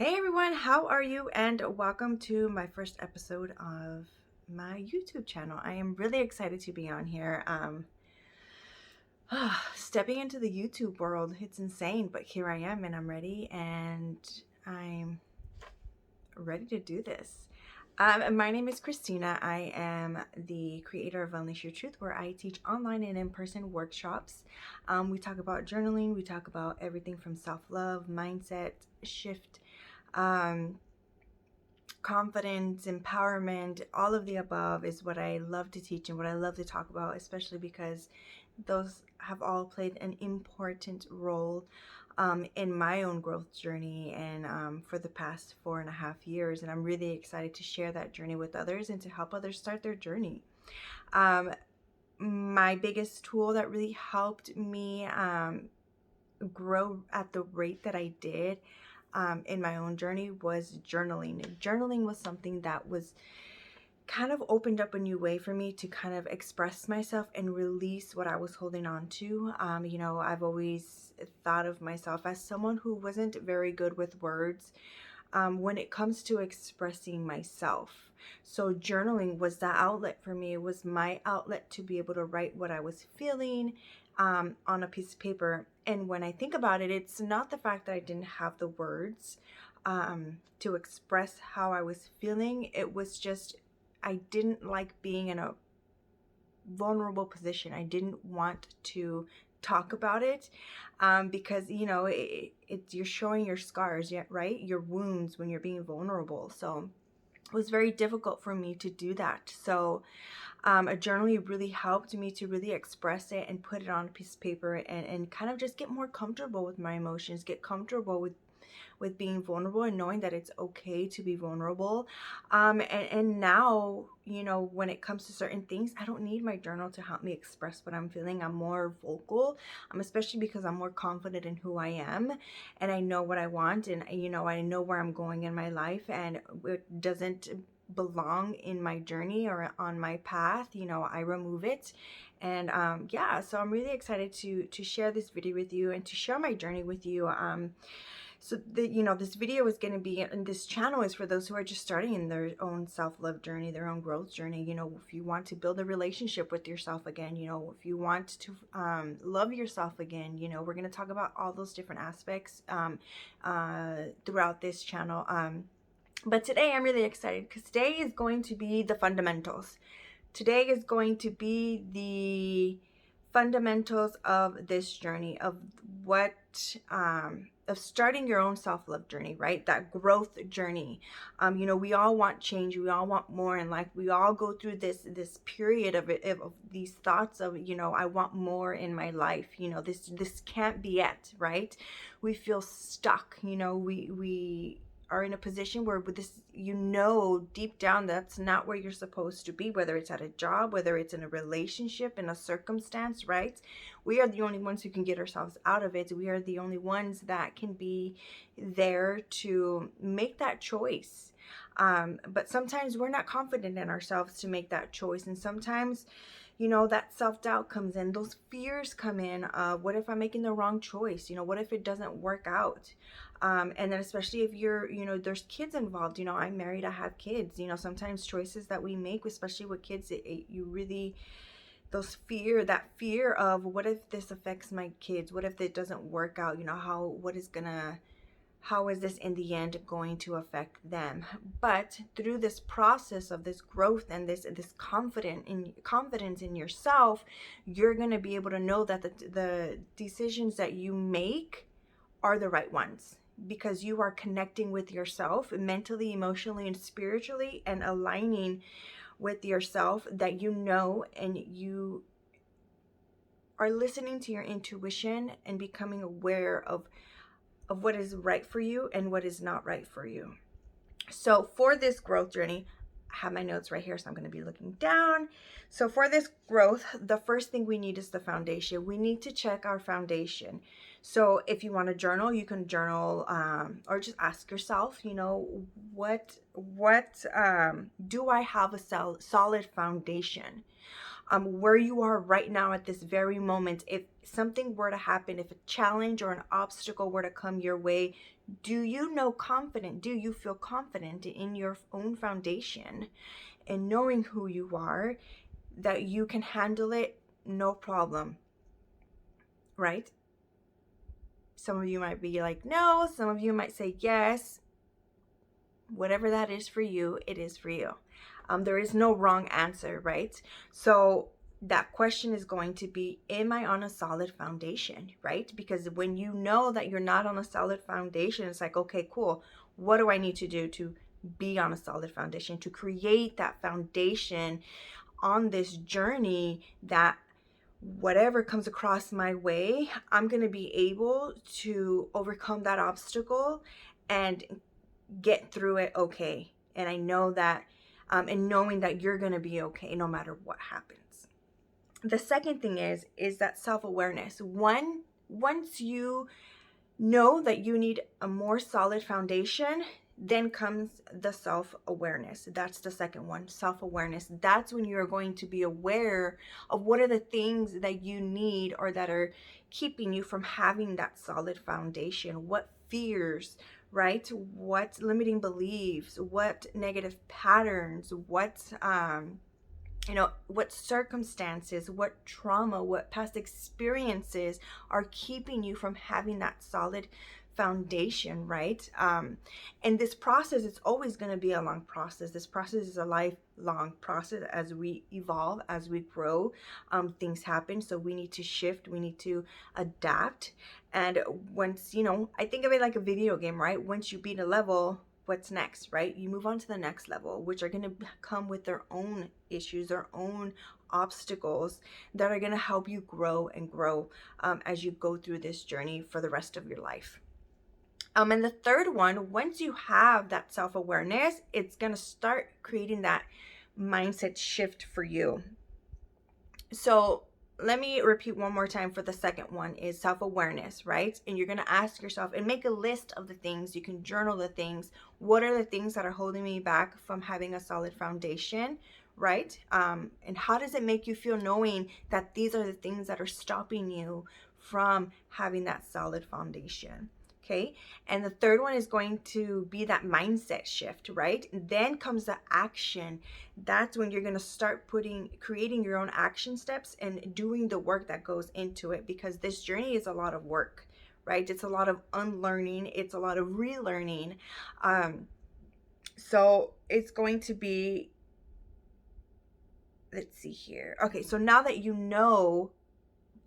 Hey everyone, how are you? And welcome to my first episode of my YouTube channel. I am really excited to be on here. Stepping into the YouTube world, it's insane, but here I am and I'm ready and I'm ready to do this. My name is Christina. I am the creator of Unleash Your Truth, where I teach online and in-person workshops. We talk about journaling, we talk about everything from self-love, mindset, shift, um, confidence, empowerment, all of the above is what I love to teach and what I love to talk about, especially because those have all played an important role in my own growth journey and for the past 4.5 years. And I'm really excited to share that journey with others and to help others start their journey. Um, my biggest tool that really helped me grow at the rate that I did in my own journey was journaling. Journaling was something that was kind of opened up a new way for me to kind of express myself and release what I was holding on to. I've always thought of myself as someone who wasn't very good with words when it comes to expressing myself. So journaling was the outlet for me. It was my outlet to be able to write what I was feeling on a piece of paper. And when I think about it, it's not the fact that I didn't have the words to express how I was feeling. It was just I didn't like being in a vulnerable position. I didn't want to talk about it because it's you're showing your scars, yet right, your wounds when you're being vulnerable. So it was very difficult for me to do that. So a journaling really helped me to really express it and put it on a piece of paper and kind of just get more comfortable with my emotions, get comfortable with being vulnerable and knowing that it's okay to be vulnerable. And now, when it comes to certain things, I don't need my journal to help me express what I'm feeling. I'm more vocal, especially because I'm more confident in who I am and I know what I want, and I know where I'm going in my life, and it doesn't belong in my journey or on my path, I remove it. And so I'm really excited to share this video with you and to share my journey with you. This video is going to be, and this channel is for those who are just starting in their own self-love journey, their own growth journey. If you want to build a relationship with yourself again, if you want to love yourself again, we're going to talk about all those different aspects throughout this channel. But today I'm really excited because today is going to be the fundamentals. Today is going to be the fundamentals of this journey of what of starting your own self-love journey, right? That growth journey. We all want change, we all want more in life, we all go through this period of it, of these thoughts of, I want more in my life, this can't be it, right? We feel stuck, we are in a position where with this, deep down that's not where you're supposed to be, whether it's at a job, whether it's in a relationship, in a circumstance, right? We are the only ones who can get ourselves out of it. We are the only ones that can be there to make that choice. But sometimes we're not confident in ourselves to make that choice. And sometimes, that self-doubt comes in, those fears come in. What if I'm making the wrong choice? What if it doesn't work out? And then especially if you're, there's kids involved, I'm married, I have kids, sometimes choices that we make, especially with kids, you really, that fear of what if this affects my kids? What if it doesn't work out? How is this in the end going to affect them? But through this process of this growth and this confidence in yourself, you're going to be able to know that the decisions that you make are the right ones, because you are connecting with yourself mentally, emotionally, and spiritually, and aligning with yourself, that and you are listening to your intuition and becoming aware of what is right for you and what is not right for you. So for this growth journey, I have my notes right here, so I'm going to be looking down. So for this growth, the first thing we need is the foundation. We need to check our foundation. So if you want to journal, you can journal, or just ask yourself, what do I have a solid foundation? Where you are right now at this very moment, if something were to happen, if a challenge or an obstacle were to come your way, do you know confident? Do you feel confident in your own foundation and knowing who you are, that you can handle it no problem, right? Some of you might be like, no. Some of you might say yes. Whatever that is for you, it is for you. There is no wrong answer, right? So that question is going to be, am I on a solid foundation, right? Because when you know that you're not on a solid foundation, it's like, okay, cool. What do I need to do to be on a solid foundation, to create that foundation on this journey, that whatever comes across my way, I'm going to be able to overcome that obstacle and get through it okay. And I know that, and knowing that you're going to be okay no matter what happens. The second thing is that self-awareness. Once you know that you need a more solid foundation, then comes the self-awareness. That's the second one, self-awareness. That's when you're going to be aware of what are the things that you need or that are keeping you from having that solid foundation. What fears, right? What limiting beliefs, what negative patterns, what what circumstances, what trauma, what past experiences are keeping you from having that solid foundation, right? And this process, it's always going to be a long process. This process is a lifelong process. As we evolve, as we grow, things happen. So we need to shift, we need to adapt. And once, I think of it like a video game, right? Once you beat a level, what's next, right? You move on to the next level, which are going to come with their own issues, their own obstacles that are going to help you grow and grow as you go through this journey for the rest of your life. And the third one, once you have that self-awareness, it's going to start creating that mindset shift for you. So let me repeat one more time for the second one is self-awareness, right? And you're going to ask yourself and make a list of the things. You can journal the things. What are the things that are holding me back from having a solid foundation, right? And how does it make you feel knowing that these are the things that are stopping you from having that solid foundation? Okay. And the third one is going to be that mindset shift, right? And then comes the action. That's when you're going to start creating your own action steps and doing the work that goes into it, because this journey is a lot of work, right? It's a lot of unlearning. It's a lot of relearning. So it's going to be, let's see here. Okay. So now that you know,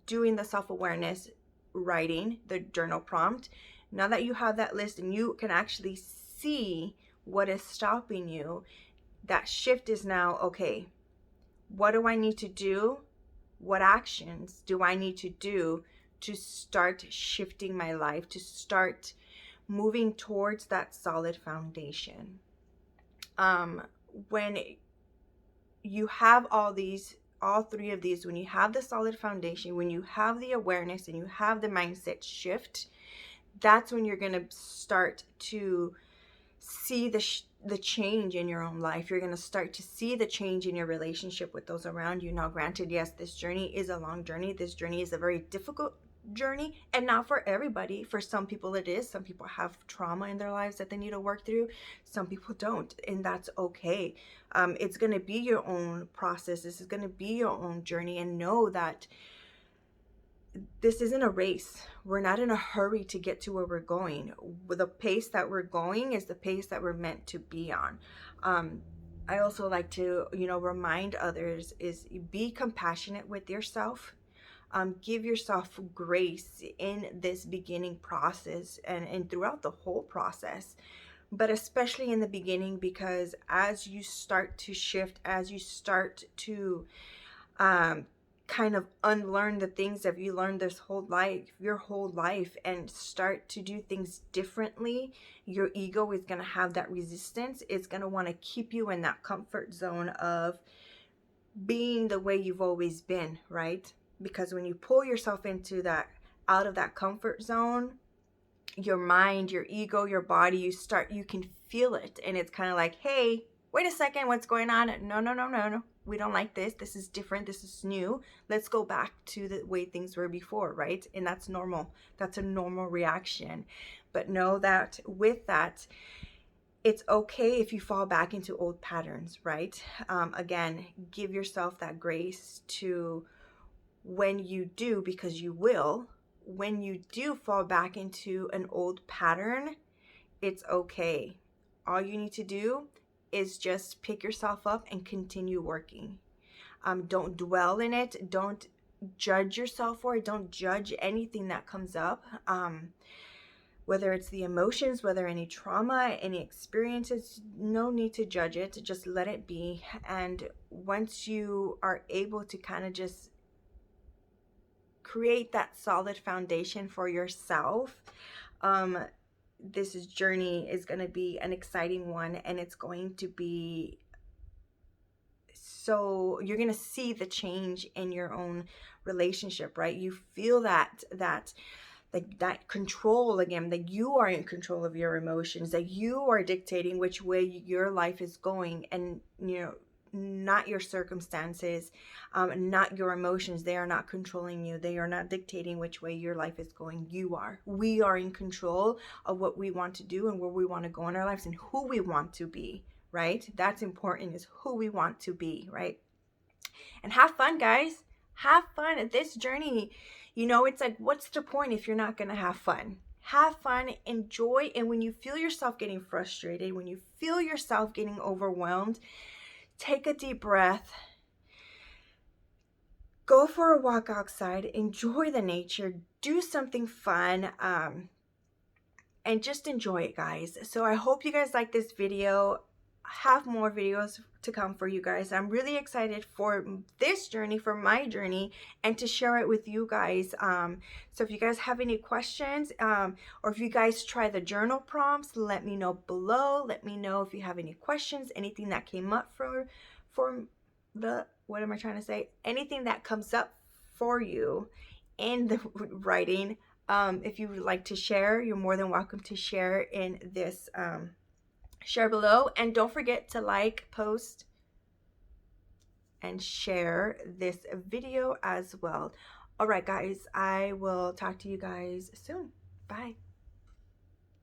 doing the self-awareness, writing the journal prompt, now that you have that list and you can actually see what is stopping you, that shift is now, okay, what do I need to do? What actions do I need to do to start shifting my life, to start moving towards that solid foundation? When you have all three of these, when you have the solid foundation, when you have the awareness and you have the mindset shift, that's when you're going to start to see the change in your own life. You're going to start to see the change in your relationship with those around you. Now, granted, yes, this journey is a long journey. This journey is a very difficult journey, and not for everybody. For some people it is. Some people have trauma in their lives that they need to work through. Some people don't, and that's okay. It's going to be your own process. This is going to be your own journey, and know that this isn't a race. We're not in a hurry to get to where we're going. The pace that we're going is the pace that we're meant to be on. I also like to, remind others is be compassionate with yourself. Give yourself grace in this beginning process and throughout the whole process, but especially in the beginning, because as you start to shift, as you start to kind of unlearn the things that you learned your whole life, and start to do things differently, your ego is going to have that resistance. It's going to want to keep you in that comfort zone of being the way you've always been, right? Because when you pull yourself out of that comfort zone, your mind, your ego, your body, you can feel it, and it's kind of like, hey, wait a second, what's going on? No, we don't like this. This is different. This is new. Let's go back to the way things were before, right? And that's normal. That's a normal reaction. But know that with that, it's okay if you fall back into old patterns, right? Again, give yourself that grace to, when you do, because you will, when you do fall back into an old pattern, it's okay. All you need to do is just pick yourself up and continue working. Don't dwell in it. Don't judge yourself for it. Don't judge anything that comes up. Whether it's the emotions, whether any trauma, any experiences, no need to judge it. Just let it be. And once you are able to kind of just create that solid foundation for yourself, this journey is going to be an exciting one, and it's going to be, so you're going to see the change in your own relationship, right? You feel that control again, that you are in control of your emotions, that you are dictating which way your life is going, and not your circumstances, not your emotions. They are not controlling you. They are not dictating which way your life is going. We are in control of what we want to do and where we want to go in our lives and who we want to be, right? That's important, is who we want to be, right? And have fun, guys. Have fun at this journey. It's like, what's the point if you're not going to have fun? Have fun, enjoy. And when you feel yourself getting frustrated, when you feel yourself getting overwhelmed, take a deep breath, go for a walk outside, enjoy the nature, do something fun, and just enjoy it, guys. So I hope you guys like this video. Have more videos to come for you guys. I'm really excited for this journey, for my journey, and to share it with you guys. So if you guys have any questions, or if you guys try the journal prompts, let me know below. Let me know if you have any questions, anything that came up for the, what am I trying to say? Anything that comes up for you in the writing. If you would like to share, you're more than welcome to share in this, share below. And don't forget to like, post, and share this video as well. All right, guys, I will talk to you guys soon. Bye.